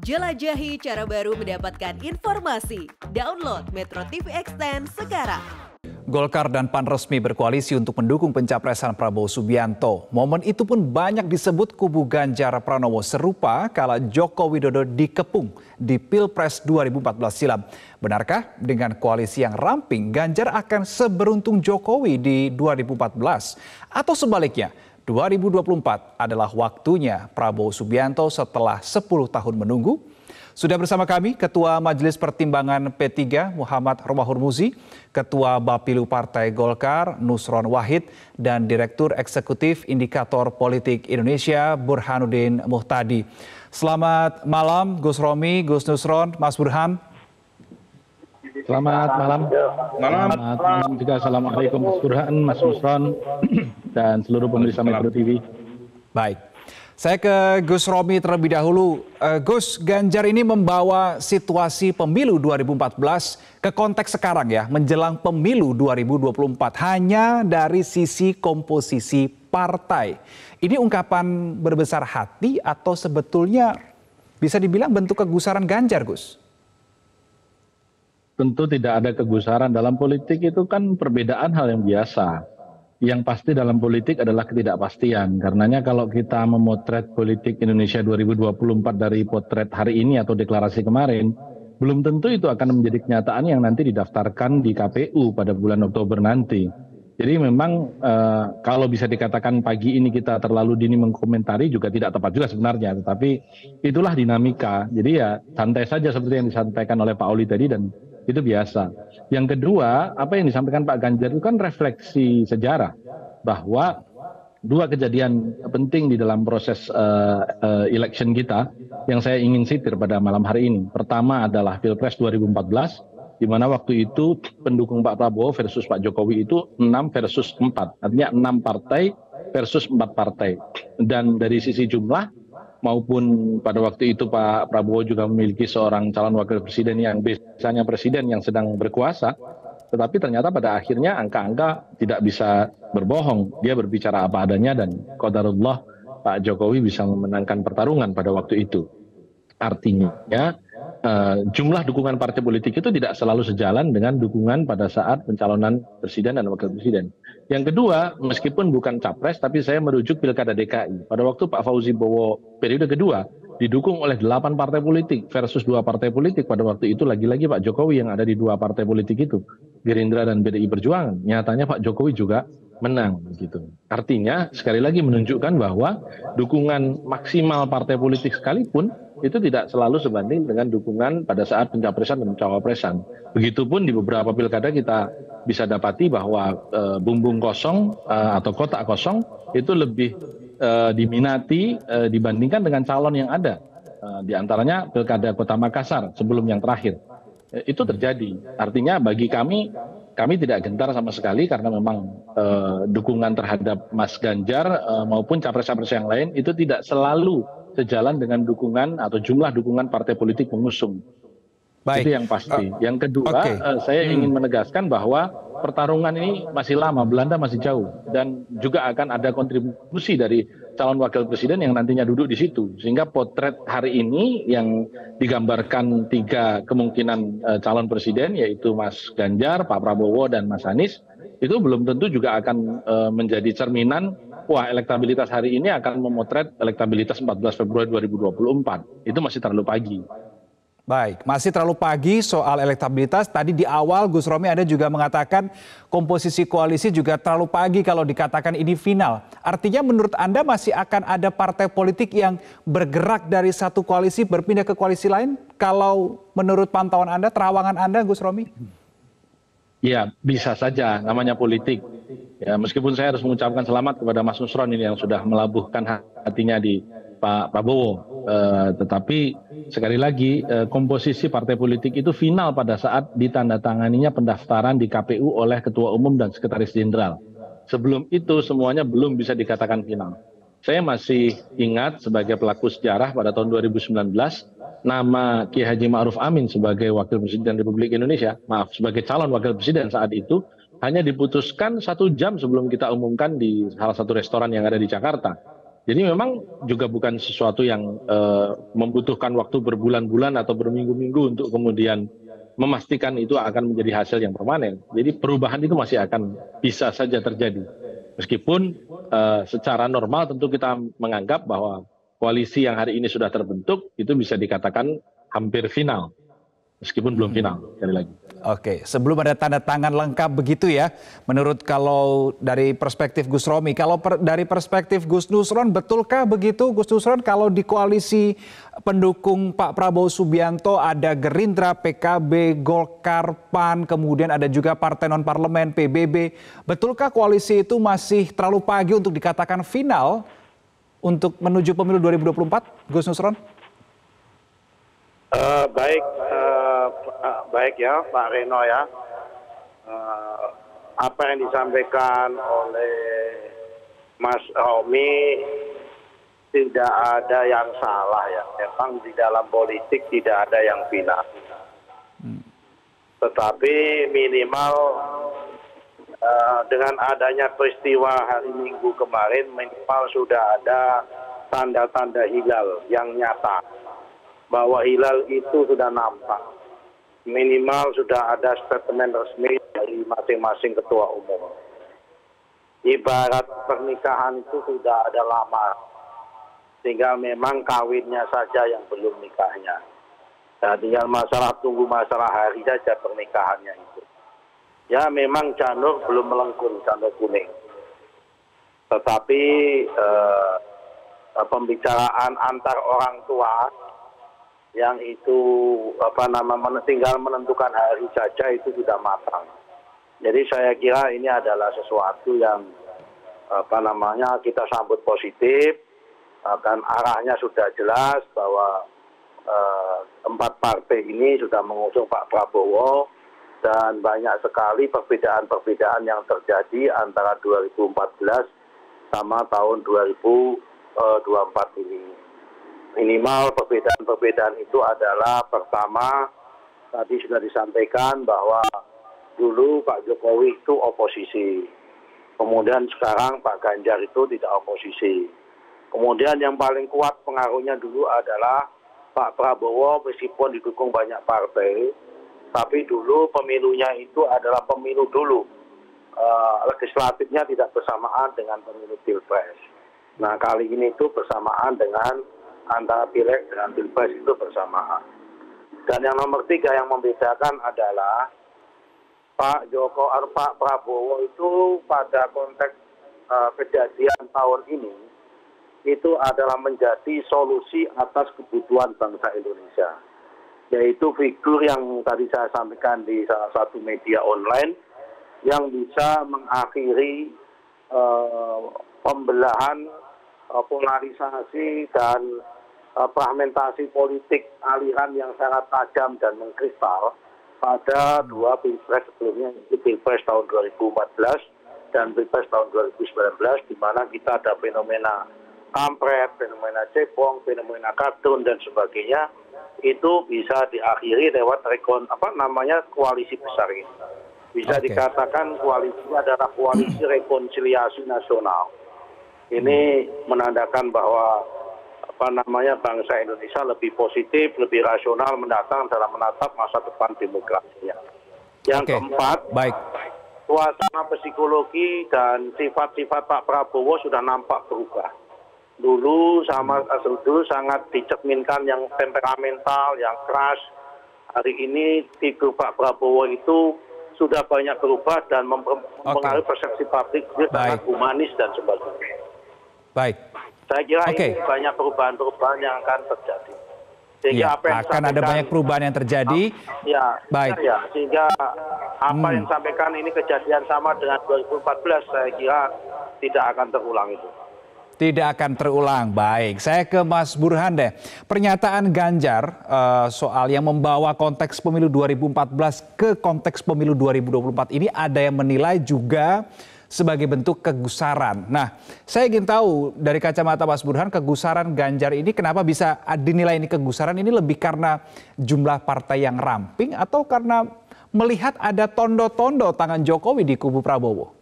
Jelajahi cara baru mendapatkan informasi. Download Metro TV Extend sekarang. Golkar dan PAN resmi berkoalisi untuk mendukung pencapresan Prabowo Subianto. Momen itu pun banyak disebut kubu Ganjar Pranowo, serupa kala Joko Widodo dikepung di Pilpres 2014 silam. Benarkah dengan koalisi yang ramping, Ganjar akan seberuntung Jokowi di 2014? Atau sebaliknya, 2024 adalah waktunya Prabowo Subianto setelah 10 tahun menunggu? Sudah bersama kami Ketua Majelis Pertimbangan P3 Muhammad Romahur Muzi, Ketua Bapilu Partai Golkar Nusron Wahid, dan Direktur Eksekutif Indikator Politik Indonesia Burhanuddin Muhtadi. Selamat malam Gus Romi, Gus Nusron, Mas Burhan. Selamat malam. Selamat malam juga. Assalamualaikum Mas Burhan, Mas Nusron, dan seluruh pemirsa Metro TV. Baik. Saya ke Gus Romi terlebih dahulu. Gus, Ganjar ini membawa situasi pemilu 2014 ke konteks sekarang ya, menjelang pemilu 2024 hanya dari sisi komposisi partai. Ini ungkapan berbesar hati atau sebetulnya bisa dibilang bentuk kegusaran Ganjar, Gus? Tentu tidak ada kegusaran. Dalam politik itu kan perbedaan hal yang biasa. Yang pasti dalam politik adalah ketidakpastian. Karenanya kalau kita memotret politik Indonesia 2024 dari potret hari ini atau deklarasi kemarin, belum tentu itu akan menjadi kenyataan yang nanti didaftarkan di KPU pada bulan Oktober nanti. Jadi memang kalau bisa dikatakan pagi ini kita terlalu dini mengkomentari juga tidak tepat juga sebenarnya. Tetapi itulah dinamika. Jadi ya santai saja seperti yang disampaikan oleh Pak Oli tadi, dan itu biasa. Yang kedua, apa yang disampaikan Pak Ganjar itu kan refleksi sejarah bahwa dua kejadian penting di dalam proses election kita yang saya ingin sitir pada malam hari ini. Pertama adalah Pilpres 2014, di mana waktu itu pendukung Pak Prabowo versus Pak Jokowi itu 6 versus 4. Artinya 6 partai versus 4 partai. Dan dari sisi jumlah maupun pada waktu itu Pak Prabowo juga memiliki seorang calon wakil presiden yang biasanya presiden yang sedang berkuasa, tetapi ternyata pada akhirnya angka-angka tidak bisa berbohong. Dia berbicara apa adanya dan qadarullah Pak Jokowi bisa memenangkan pertarungan pada waktu itu. Artinya jumlah dukungan partai politik itu tidak selalu sejalan dengan dukungan pada saat pencalonan presiden dan wakil presiden. Yang kedua, meskipun bukan capres, tapi saya merujuk Pilkada DKI. Pada waktu Pak Fauzi Bowo periode kedua, didukung oleh 8 partai politik versus 2 partai politik. Pada waktu itu lagi-lagi Pak Jokowi yang ada di 2 partai politik itu, Gerindra dan PDI Perjuangan. Nyatanya Pak Jokowi juga menang. Gitu. Artinya sekali lagi menunjukkan bahwa dukungan maksimal partai politik sekalipun itu tidak selalu sebanding dengan dukungan pada saat pencapresan dan pencawapresan. Begitupun di beberapa pilkada kita bisa dapati bahwa bumbung kosong atau kotak kosong itu lebih diminati dibandingkan dengan calon yang ada. Di antaranya pilkada Kota Makassar sebelum yang terakhir. Itu terjadi. Artinya bagi kami tidak gentar sama sekali karena memang dukungan terhadap Mas Ganjar maupun capres-capres yang lain itu tidak selalu sejalan dengan dukungan atau jumlah dukungan partai politik pengusung. Baik. Itu yang pasti. Yang kedua, saya ingin menegaskan bahwa pertarungan ini masih lama, Belanda masih jauh, dan juga akan ada kontribusi dari calon wakil presiden yang nantinya duduk di situ. Sehingga potret hari ini yang digambarkan 3 kemungkinan calon presiden, yaitu Mas Ganjar, Pak Prabowo, dan Mas Anies, itu belum tentu juga akan menjadi cerminan, wah elektabilitas hari ini akan memotret elektabilitas 14 Februari 2024. Itu masih terlalu pagi. Baik, masih terlalu pagi soal elektabilitas. Tadi di awal Gus Romi Anda juga mengatakan komposisi koalisi juga terlalu pagi kalau dikatakan ini final. Artinya menurut Anda masih akan ada partai politik yang bergerak dari satu koalisi berpindah ke koalisi lain? Kalau menurut pantauan Anda, terawangan Anda Gus Romi? Ya, bisa saja, namanya politik. Ya, meskipun saya harus mengucapkan selamat kepada Mas Nusron ini yang sudah melabuhkan hatinya di Pak Prabowo. Tetapi sekali lagi komposisi partai politik itu final pada saat ditandatanganinya pendaftaran di KPU oleh Ketua Umum dan Sekretaris Jenderal. Sebelum itu semuanya belum bisa dikatakan final. Saya masih ingat sebagai pelaku sejarah pada tahun 2019, nama Kiai Haji Ma'ruf Amin sebagai Wakil Presiden Republik Indonesia, sebagai calon Wakil Presiden saat itu, hanya diputuskan 1 jam sebelum kita umumkan di salah satu restoran yang ada di Jakarta. Jadi memang juga bukan sesuatu yang membutuhkan waktu berbulan-bulan atau berminggu-minggu untuk kemudian memastikan itu akan menjadi hasil yang permanen. Jadi perubahan itu masih akan bisa saja terjadi. Meskipun secara normal tentu kita menganggap bahwa koalisi yang hari ini sudah terbentuk itu bisa dikatakan hampir final. Meskipun belum final, sekali lagi. Oke, sebelum ada tanda tangan lengkap begitu ya, menurut kalau dari perspektif Gus Romi, kalau dari perspektif Gus Nusron, betulkah begitu Gus Nusron kalau di koalisi pendukung Pak Prabowo Subianto ada Gerindra, PKB, Golkar, PAN, kemudian ada juga Partai Non-Parlemen, PBB, betulkah koalisi itu masih terlalu pagi untuk dikatakan final untuk menuju pemilu 2024, Gus Nusron? Baik ya Pak Reno ya. Apa yang disampaikan oleh Mas Romi tidak ada yang salah ya. Memang di dalam politik tidak ada yang final. Tetapi minimal dengan adanya peristiwa hari Minggu kemarin minimal sudah ada tanda-tanda hilal yang nyata. Bahwa hilal itu sudah nampak. Minimal sudah ada statement resmi dari masing-masing ketua umum. Ibarat pernikahan itu sudah ada lama. Tinggal memang kawinnya saja yang belum nikahnya. Nah, tinggal tunggu masalah hari saja pernikahannya itu. Ya memang janur belum melengkung, janur kuning. Tetapi pembicaraan antar orang tua yang itu tinggal menentukan hari saja itu sudah matang. Jadi saya kira ini adalah sesuatu yang kita sambut positif, dan arahnya sudah jelas bahwa 4 partai ini sudah mengusung Pak Prabowo dan banyak sekali perbedaan-perbedaan yang terjadi antara 2014 sama tahun 2024 ini. Minimal perbedaan-perbedaan itu adalah pertama, tadi sudah disampaikan bahwa dulu Pak Jokowi itu oposisi. Kemudian sekarang Pak Ganjar itu tidak oposisi. Kemudian yang paling kuat pengaruhnya dulu adalah Pak Prabowo meskipun didukung banyak partai, tapi dulu pemilunya itu adalah pemilu dulu. Legislatifnya tidak bersamaan dengan pemilu Pilpres. Nah kali ini itu bersamaan dengan antara Pileg dengan Pilpres itu bersamaan. Dan yang nomor 3 yang membedakan adalah Pak Prabowo itu pada konteks kejadian tahun ini itu adalah menjadi solusi atas kebutuhan bangsa Indonesia. Yaitu figur yang tadi saya sampaikan di salah satu media online yang bisa mengakhiri pembelahan, polarisasi dan fragmentasi politik aliran yang sangat tajam dan mengkristal pada 2 Pilpres sebelumnya, yaitu Pilpres tahun 2014 dan Pilpres tahun 2019, di mana kita ada fenomena kampret, fenomena cepong, fenomena kartun dan sebagainya, itu bisa diakhiri lewat koalisi besar ini. Bisa dikatakan koalisi adalah koalisi rekonsiliasi nasional. Ini menandakan bahwa bangsa Indonesia lebih positif, lebih rasional mendatang dalam menatap masa depan demokrasinya. Yang keempat, suasana psikologi dan sifat-sifat Pak Prabowo sudah nampak berubah. Dulu sangat dicerminkan yang temperamental, yang keras. Hari ini figur Pak Prabowo itu sudah banyak berubah dan mempengaruhi persepsi publik, dia sangat humanis dan sebagainya. Baik. Saya kira ini banyak perubahan-perubahan yang akan terjadi. Sehingga akan ada banyak perubahan yang terjadi. Sehingga apa yang disampaikan ini kejadian sama dengan 2014, saya kira tidak akan terulang itu. Tidak akan terulang. Baik, saya ke Mas Burhan deh. Pernyataan Ganjar soal yang membawa konteks pemilu 2014 ke konteks pemilu 2024 ini ada yang menilai juga sebagai bentuk kegusaran. Nah, saya ingin tahu dari kacamata Mas Burhan, kegusaran Ganjar ini kenapa bisa dinilai ini kegusaran? Ini lebih karena jumlah partai yang ramping atau karena melihat ada tondo-tondo tangan Jokowi di kubu Prabowo?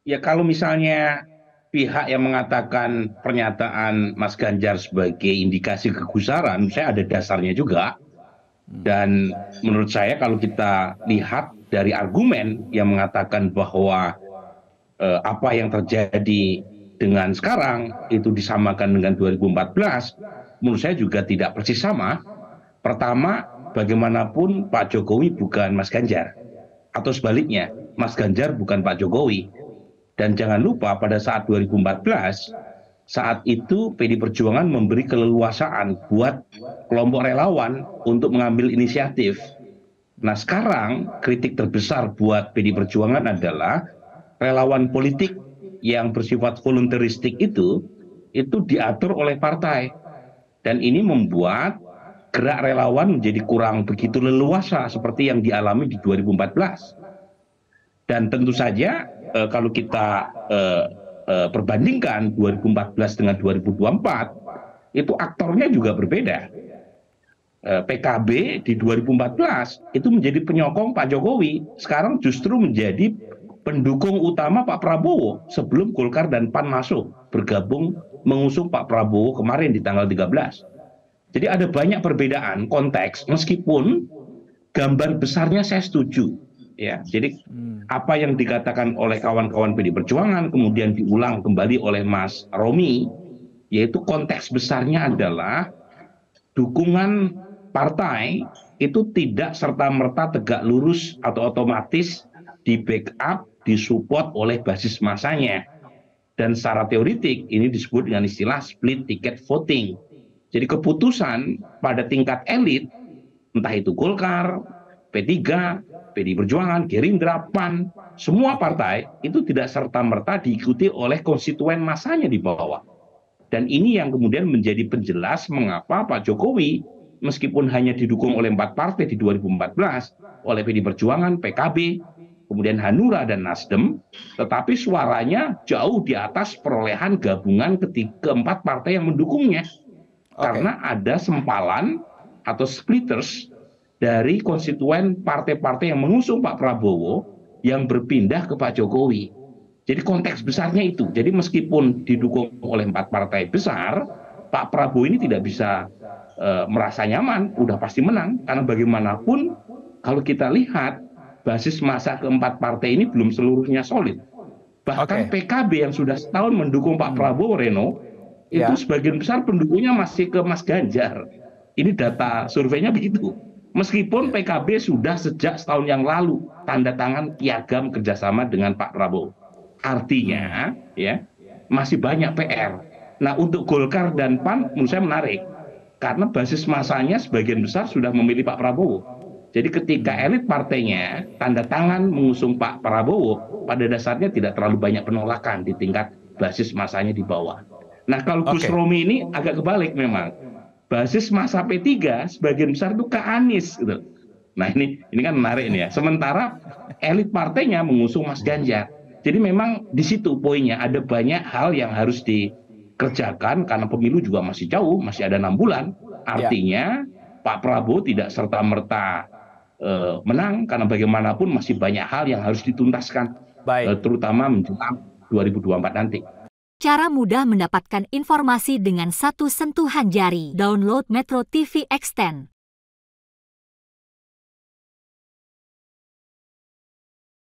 Ya kalau misalnya pihak yang mengatakan pernyataan Mas Ganjar sebagai indikasi kegusaran, saya ada dasarnya juga. Dan menurut saya kalau kita lihat dari argumen yang mengatakan bahwa apa yang terjadi dengan sekarang itu disamakan dengan 2014, menurut saya juga tidak persis sama. Pertama, bagaimanapun Pak Jokowi bukan Mas Ganjar. Atau sebaliknya, Mas Ganjar bukan Pak Jokowi. Dan jangan lupa pada saat 2014, saat itu PD Perjuangan memberi keleluasaan buat kelompok relawan untuk mengambil inisiatif. Nah sekarang kritik terbesar buat PD Perjuangan adalah relawan politik yang bersifat volunteeristik itu diatur oleh partai. Dan ini membuat gerak relawan menjadi kurang begitu leluasa seperti yang dialami di 2014. Dan tentu saja kalau kita perbandingkan 2014 dengan 2024, itu aktornya juga berbeda. PKB di 2014 itu menjadi penyokong Pak Jokowi, sekarang justru menjadi pendukung utama Pak Prabowo sebelum Golkar dan PAN masuk bergabung mengusung Pak Prabowo kemarin di tanggal 13. Jadi ada banyak perbedaan konteks, meskipun gambar besarnya saya setuju. Ya, jadi apa yang dikatakan oleh kawan-kawan PD Perjuangan kemudian diulang kembali oleh Mas Romi, yaitu konteks besarnya adalah dukungan partai itu tidak serta-merta tegak lurus atau otomatis di backup, disupport oleh basis masanya. Dan secara teoritik ini disebut dengan istilah split ticket voting. Jadi keputusan pada tingkat elit, entah itu Golkar, P3, PD Perjuangan, Gerindra, PAN, semua partai itu tidak serta-merta diikuti oleh konstituen masanya di bawah. Dan ini yang kemudian menjadi penjelas mengapa Pak Jokowi meskipun hanya didukung oleh 4 partai di 2014, oleh PD Perjuangan, PKB, kemudian Hanura dan Nasdem, tetapi suaranya jauh di atas perolehan gabungan keempat partai yang mendukungnya. Karena ada sempalan atau splitters dari konstituen partai-partai yang mengusung Pak Prabowo yang berpindah ke Pak Jokowi. Jadi konteks besarnya itu. Jadi meskipun didukung oleh 4 partai besar, Pak Prabowo ini tidak bisa merasa nyaman, udah pasti menang. Karena bagaimanapun kalau kita lihat basis massa keempat partai ini belum seluruhnya solid. Bahkan PKB yang sudah setahun mendukung Pak Prabowo, Reno, itu sebagian besar pendukungnya masih ke Mas Ganjar. Ini data surveinya begitu. Meskipun PKB sudah sejak setahun yang lalu tanda tangan piagam kerjasama dengan Pak Prabowo. Artinya ya masih banyak PR. Nah untuk Golkar dan PAN menurut saya menarik. Karena basis masanya sebagian besar sudah memilih Pak Prabowo. Jadi ketika elit partainya tanda tangan mengusung Pak Prabowo, pada dasarnya tidak terlalu banyak penolakan di tingkat basis masanya di bawah. Nah kalau Gus Romi ini agak kebalik memang. Basis massa P3 sebagian besar itu ke Anies gitu. Nah ini kan menarik ini ya. Sementara elit partainya mengusung Mas Ganjar. Jadi memang di situ poinnya, ada banyak hal yang harus dikerjakan karena pemilu juga masih jauh, masih ada 6 bulan. Artinya Pak Prabowo tidak serta-merta menang karena bagaimanapun masih banyak hal yang harus dituntaskan, terutama menjelang 2024 nanti. Cara mudah mendapatkan informasi dengan satu sentuhan jari. Download Metro TV Extend.